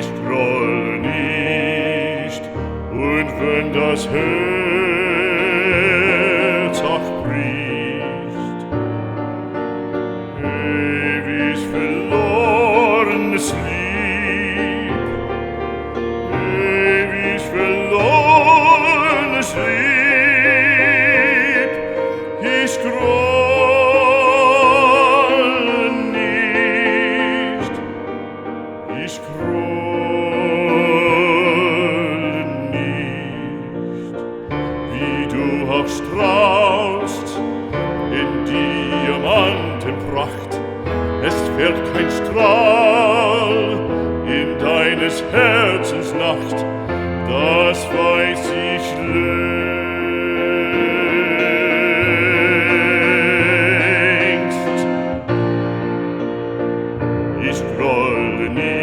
ich groll nicht, und wenn das Herz auch bricht, ewig verlorenes Lieb, ewig verlorenes Lieb, ich groll nicht, ich groll nicht, wie du auch strahlst in Diamantenpracht, es fährt kein Strahl in deines Herzens Nacht, das weiß ich längst. Ich groll nicht,